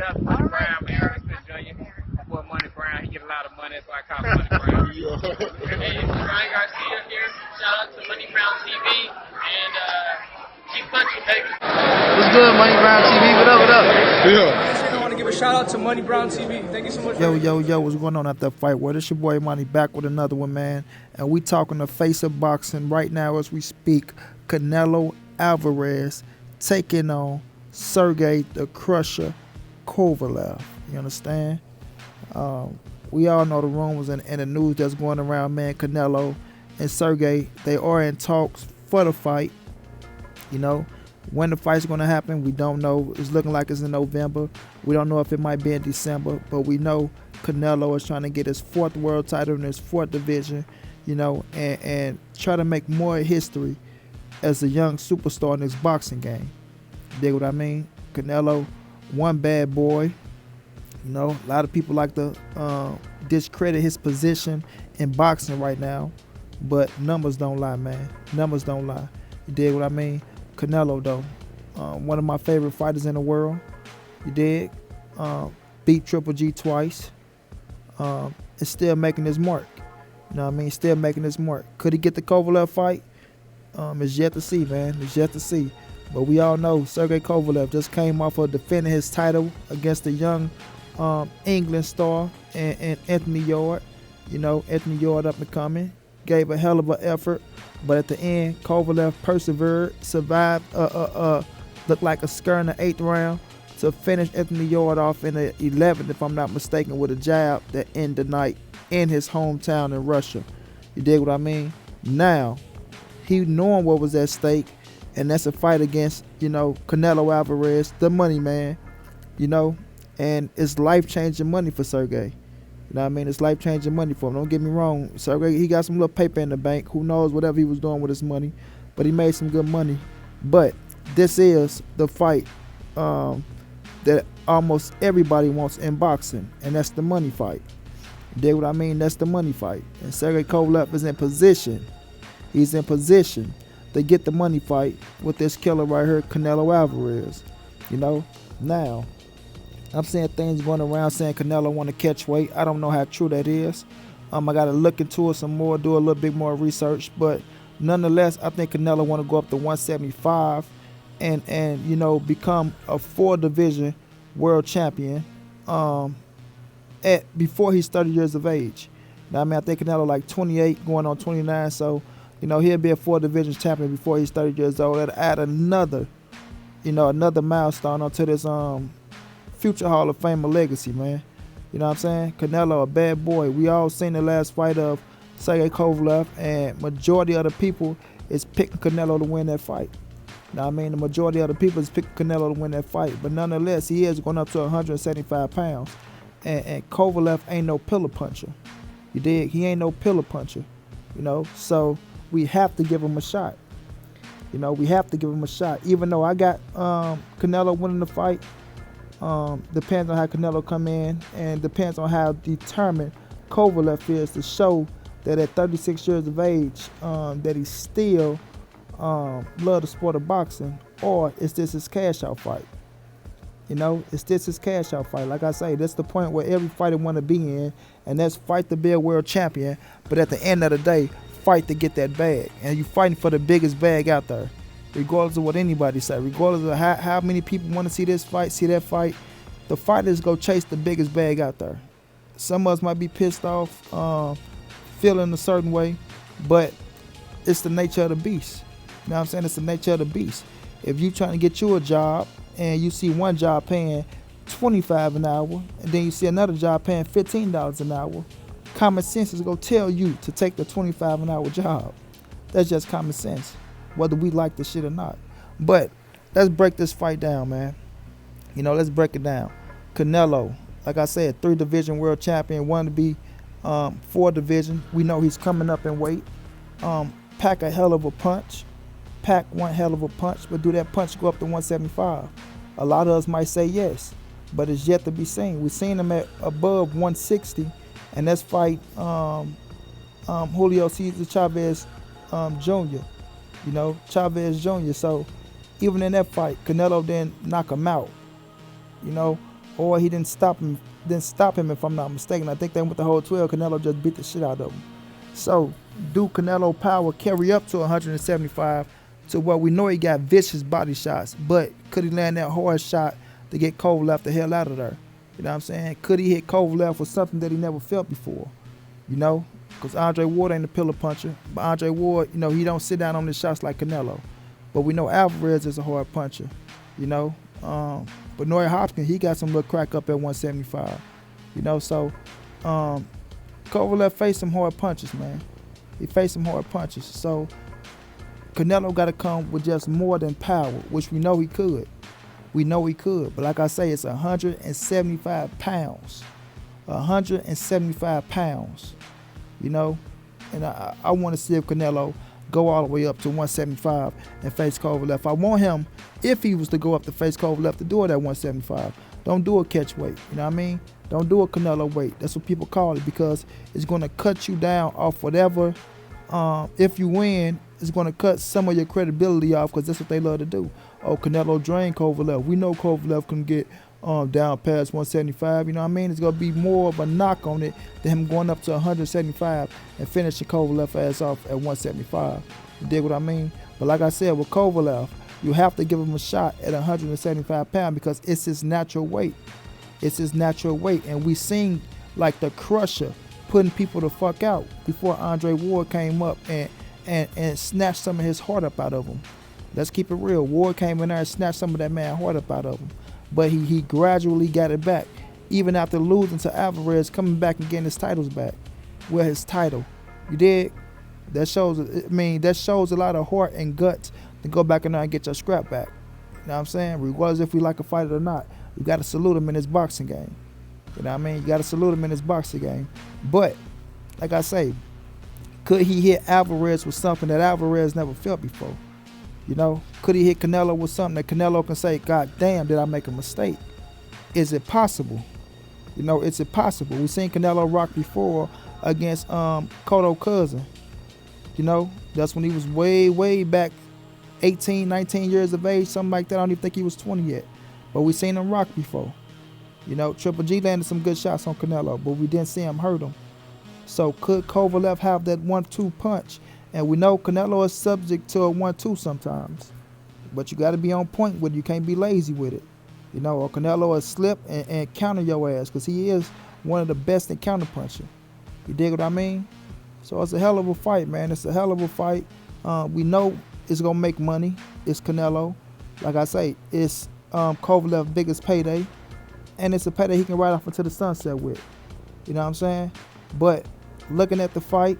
that's Money Brown, man. Ernest Jr. My boy Money Brown, he get a lot of money, so I call him Money Brown. Hey, it's Ryan Garcia here. Shout out to Money Brown TV and keep punching, baby. What's good, Money Brown TV? What up, what up? I want to give a shout out to Money Brown TV. Thank you so much. Yo, what's going on at that fight? Well, it's your boy Money back with another one, man. And we talking the face of boxing right now as we speak. Canelo Alvarez taking on Sergey the Crusher Kovalev. You understand? We all know the rumors and the news that's going around, man. Canelo and Sergey, they are in talks for the fight. You know, when the fight's going to happen, we don't know. It's looking like it's in November. We don't know if it might be in December, but we know Canelo is trying to get his 4th world title in his 4th division, you know, and try to make more history as a young superstar in this boxing game. You dig what I mean? Canelo, one bad boy. You know, a lot of people like to discredit his position in boxing right now, but numbers don't lie, man. Numbers don't lie. You dig what I mean? Canelo, though, one of my favorite fighters in the world. You dig? Beat Triple G twice. Is still making his mark. You know what I mean? Still making his mark. Could he get the Kovalev fight? It's yet to see, man. It's yet to see. But we all know Sergey Kovalev just came off of defending his title against the young England star and Anthony Yard. You know, Anthony Yard up and coming. Gave a hell of an effort. But at the end, Kovalev persevered, survived, looked like a scare in the 8th round to finish Anthony Yard off in the 11th, if I'm not mistaken, with a jab that ended the night in his hometown in Russia. You dig what I mean? Now, he knowing what was at stake, and that's a fight against, you know, Canelo Alvarez, the money man, you know, and it's life-changing money for Sergey. You know what I mean? It's life-changing money for him. Don't get me wrong. Sergey, he got some little paper in the bank. Who knows whatever he was doing with his money, but he made some good money. But this is the fight that almost everybody wants in boxing, and that's the money fight. You dig what I mean? That's the money fight. And Sergey Kovalev is in position. He's in position to get the money fight with this killer right here, Canelo Alvarez. You know, now, I'm seeing things going around saying Canelo want to catch weight. I don't know how true that is. I got to look into it some more, do a little bit more research. But nonetheless, I think Canelo want to go up to 175 and you know, become a 4-division world champion before he's 30 years of age. Now, I mean, I think Canelo like 28 going on 29. So, you know, he'll be a 4-division champion before he's 30 years old. That'll add another, you know, another milestone onto this future Hall of Famer legacy, man. You know what I'm saying? Canelo, a bad boy. We all seen the last fight of Sergey Kovalev, and majority of the people is picking Canelo to win that fight. You know what I mean? The majority of the people is picking Canelo to win that fight. But nonetheless, he is going up to 175 pounds. And Kovalev ain't no pillar puncher. You dig? He ain't no pillar puncher. You know? So we have to give him a shot. You know, we have to give him a shot. Even though I got Canelo winning the fight, depends on how Canelo come in, and depends on how determined Kovalev is to show that at 36 years of age, that he still love the sport of boxing, or is this his cash out fight? You know, is this his cash out fight? Like I say, that's the point where every fighter want to be in, and that's fight to be a world champion. But at the end of the day, fight to get that bag, and you fighting for the biggest bag out there. Regardless of what anybody say, regardless of how many people want to see this fight, see that fight, the fighters go chase the biggest bag out there. Some of us might be pissed off, feeling a certain way, but it's the nature of the beast. You know what I'm saying? It's the nature of the beast. If you trying to get you a job and you see one job paying $25 an hour, and then you see another job paying $15 an hour, common sense is going to tell you to take the $25 an hour job. That's just common sense, whether we like the shit or not. But let's break this fight down, man. You know, let's break it down. Canelo, like I said, 3-division world champion, wanted to be 4-division. We know he's coming up in weight. Pack a hell of a punch. Pack one hell of a punch, but do that punch go up to 175? A lot of us might say yes, but it's yet to be seen. We've seen him at above 160, and that's fight Julio Cesar Chavez Jr. You know, Chavez Jr. So even in that fight, Canelo didn't knock him out. You know, or he didn't stop him. Didn't stop him if I'm not mistaken. I think they went the whole 12. Canelo just beat the shit out of him. So, do Canelo power carry up to 175 to where we know he got vicious body shots, but could he land that hard shot to get Kovalev the hell out of there? You know what I'm saying? Could he hit Kovalev with something that he never felt before? You know? Because Andre Ward ain't a pillar puncher. But Andre Ward, you know, he don't sit down on the shots like Canelo. But we know Alvarez is a hard puncher, you know? But Noy Hopkins, he got some little crack up at 175. You know, so Kovalev faced some hard punches, man. He faced some hard punches. So Canelo got to come with just more than power, which we know he could. We know he could. But like I say, it's 175 pounds. 175 pounds. You know? And I want to see if Canelo go all the way up to 175 and face Kovalev. I want him, if he was to go up to face Kovalev, to do it at 175. Don't do a catch weight. You know what I mean? Don't do a Canelo weight. That's what people call it, because it's going to cut you down off whatever. If you win, it's going to cut some of your credibility off, because that's what they love to do. Oh, Canelo drained Kovalev. We know Kovalev can get down past 175. You know what I mean? It's going to be more of a knock on it than him going up to 175 and finishing Kovalev ass off at 175. You dig what I mean? But like I said, with Kovalev, you have to give him a shot at 175 pounds because it's his natural weight. It's his natural weight. And we seen like the Crusher putting people the fuck out before Andre Ward came up and snatched some of his heart up out of him. Let's keep it real. Ward came in there and snatched some of that man's heart up out of him. But he gradually got it back. Even after losing to Alvarez, coming back and getting his titles back. Well, his title. You dig? That shows a lot of heart and guts to go back in there and get your scrap back. You know what I'm saying? Regardless if we like a fighter or not. You got to salute him in his boxing game. You know what I mean? You got to salute him in his boxing game. But, like I say, could he hit Alvarez with something that Alvarez never felt before? You know, could he hit Canelo with something that Canelo can say, God damn, did I make a mistake? Is it possible? You know, is it possible? We've seen Canelo rock before against Cotto Cousin. You know, that's when he was way, way back, 18, 19 years of age, something like that. I don't even think he was 20 yet. But we've seen him rock before. You know, Triple G landed some good shots on Canelo, but we didn't see him hurt him. So could Kovalev have that 1-2 punch? And we know Canelo is subject to a 1-2 sometimes. But you got to be on point with it. You can't be lazy with it. You know, or Canelo will slip and counter your ass, because he is one of the best in counter punching. You dig what I mean? So it's a hell of a fight, man. It's a hell of a fight. We know it's going to make money. It's Canelo. Like I say, it's Kovalev's biggest payday. And it's a payday he can ride off into the sunset with. You know what I'm saying? But looking at the fight,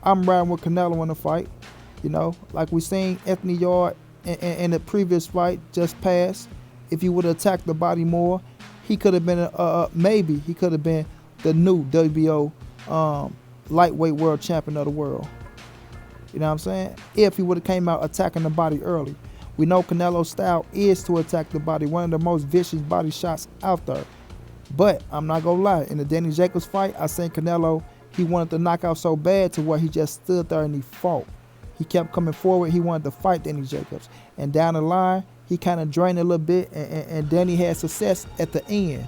I'm riding with Canelo in the fight. You know, like we seen Anthony Yard in the previous fight just passed. If he would have attacked the body more, he could have been maybe he could have been the new WBO lightweight world champion of the world. You know what I'm saying? If he would have came out attacking the body early. We know Canelo's style is to attack the body, one of the most vicious body shots out there. But I'm not gonna lie, in the Danny Jacobs fight, I seen Canelo, he wanted to knock out so bad to where he just stood there and he fought. He kept coming forward, he wanted to fight Danny Jacobs. And down the line, he kind of drained a little bit, and Danny had success at the end.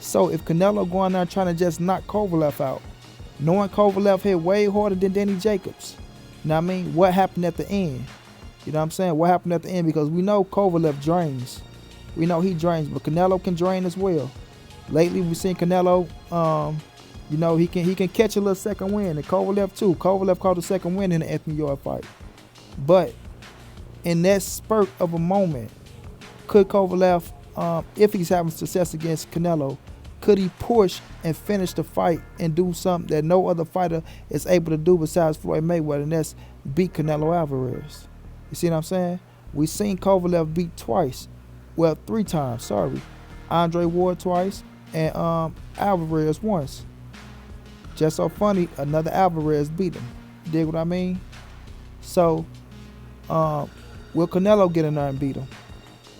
So if Canelo going there trying to just knock Kovalev out, knowing Kovalev hit way harder than Danny Jacobs, you know what I mean? What happened at the end? You know what I'm saying? What happened at the end? Because we know Kovalev drains. We know he drains, but Canelo can drain as well. Lately, we've seen Canelo, you know, he can catch a little second win, and Kovalev too. Kovalev caught a second win in the Anthony Yard fight. But in that spurt of a moment, could Kovalev, if he's having success against Canelo, could he push and finish the fight and do something that no other fighter is able to do besides Floyd Mayweather, and that's beat Canelo Alvarez? You see what I'm saying? We've seen Kovalev beat twice. Well, 3 times, sorry. Andre Ward twice and Alvarez once. Just so funny, another Alvarez beat him. You dig what I mean? So, will Canelo get in there and beat him?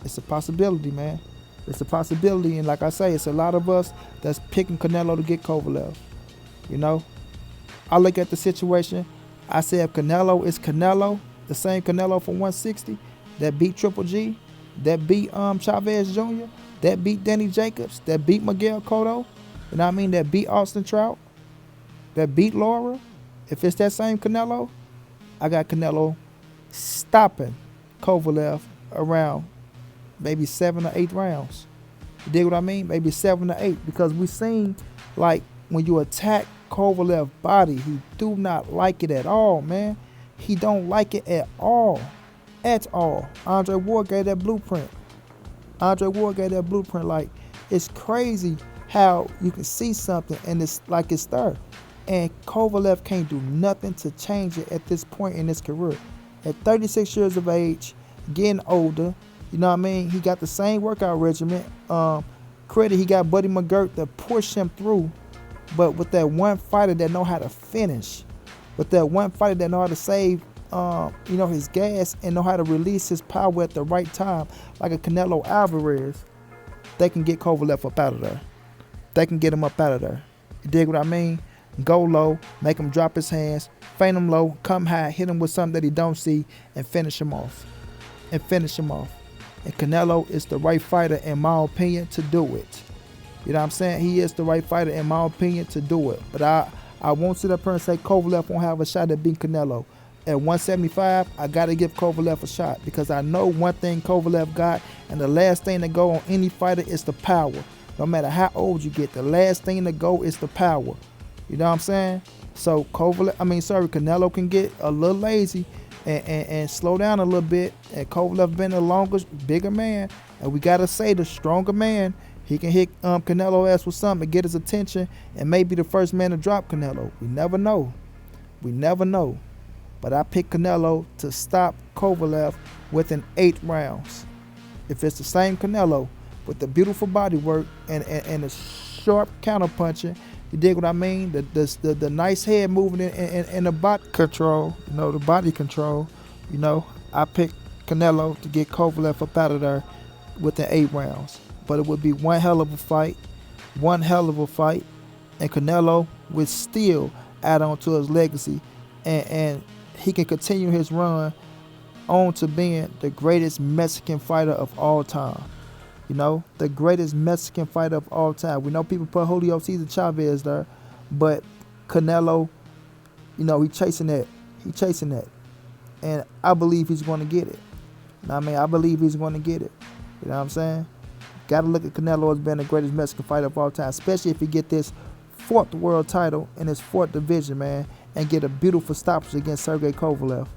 It's a possibility, man. It's a possibility, and like I say, it's a lot of us that's picking Canelo to get Kovalev. You know? I look at the situation, I say if Canelo is Canelo, the same Canelo from 160 that beat Triple G, that beat Chavez Jr., that beat Danny Jacobs, that beat Miguel Cotto, you know what I mean, that beat Austin Trout, that beat Laura, if it's that same Canelo, I got Canelo stopping Kovalev around maybe 7 or 8 rounds. You dig what I mean? Maybe 7 or 8, because we seen like when you attack Kovalev's body, he do not like it at all, man. He don't like it at all. At all. Andre Ward gave that blueprint. Like, it's crazy how you can see something and it's like it's there. And Kovalev can't do nothing to change it at this point in his career. At 36 years of age, getting older, you know what I mean? He got the same workout regimen. Credit, he got Buddy McGirt to push him through. But with that one fighter that know how to finish, with that one fighter that know how to save his gas and know how to release his power at the right time, like a Canelo Alvarez, they can get Kovalev up out of there. They can get him up out of there. You dig what I mean? Go low, make him drop his hands, feint him low, come high, hit him with something that he don't see, and finish him off. And Canelo is the right fighter, in my opinion, to do it. You know what I'm saying? He is the right fighter, in my opinion, to do it. But I won't sit up here and say Kovalev won't have a shot at beating Canelo. At 175, I got to give Kovalev a shot, because I know one thing Kovalev got, and the last thing to go on any fighter is the power. No matter how old you get, the last thing to go is the power. You know what I'm saying? So Canelo can get a little lazy and slow down a little bit. And Kovalev been the longest, bigger man. And we got to say the stronger man, he can hit Canelo ass with something and get his attention and may be the first man to drop Canelo. We never know. But I picked Canelo to stop Kovalev within 8 rounds. If it's the same Canelo with the beautiful body work and the sharp counterpunching, you dig what I mean? The nice head moving in the body control, the body control. I picked Canelo to get Kovalev up out of there within 8 rounds. But it would be one hell of a fight, and Canelo would still add on to his legacy, and he can continue his run on to being the greatest Mexican fighter of all time. The greatest Mexican fighter of all time. We know people put Julio Cesar Chavez there, but Canelo, he chasing that. And I believe he's going to get it. I believe he's going to get it. You know what I'm saying? Got to look at Canelo as being the greatest Mexican fighter of all time, especially if he get this 4th world title in his 4th division, man, and get a beautiful stoppage against Sergey Kovalev.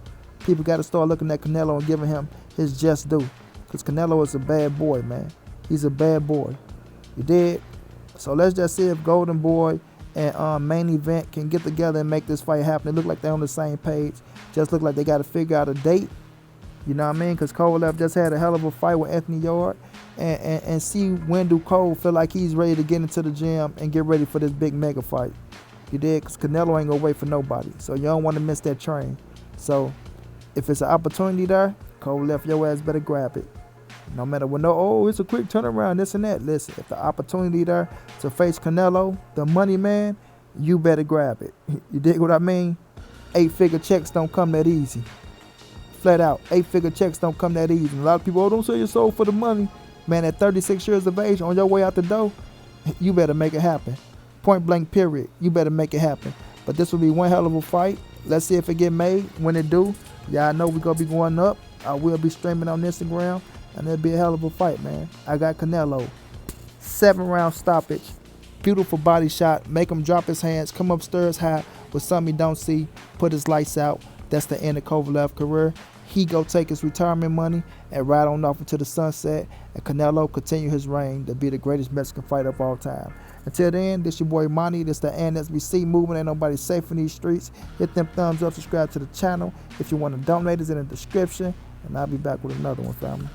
People got to start looking at Canelo and giving him his just due, because Canelo is a bad boy, man. He's a bad boy. You dig? So let's just see if Golden Boy and Main Event can get together and make this fight happen. It look like they're on the same page. Just look like they got to figure out a date. You know what I mean? Because Kovalev just had a hell of a fight with Anthony Yard. And see when do Cole feel like he's ready to get into the gym and get ready for this big mega fight. You did? Because Canelo ain't going to wait for nobody. So you don't want to miss that train. So if it's an opportunity there, Kovalev, your ass better grab it. No matter what, it's a quick turnaround, this and that. Listen, if the opportunity there to face Canelo, the money man, you better grab it. You dig what I mean? 8-figure checks don't come that easy. Flat out, 8-figure checks don't come that easy. And a lot of people, don't sell your soul for the money. Man, at 36 years of age, on your way out the door, you better make it happen. Point blank, period. You better make it happen. But this will be one hell of a fight. Let's see if it get made. When it do, y'all know we're going to be going up. I will be streaming on Instagram, and it'll be a hell of a fight, man. I got Canelo. 7-round stoppage. Beautiful body shot. Make him drop his hands. Come upstairs high with something he don't see. Put his lights out. That's the end of Kovalev's career. He go take his retirement money and ride on off into the sunset, and Canelo continue his reign to be the greatest Mexican fighter of all time. Until then, this your boy Monty. This the NSBC movement. Ain't nobody safe in these streets. Hit them thumbs up, subscribe to the channel. If you want to donate, it's in the description, and I'll be back with another one, family.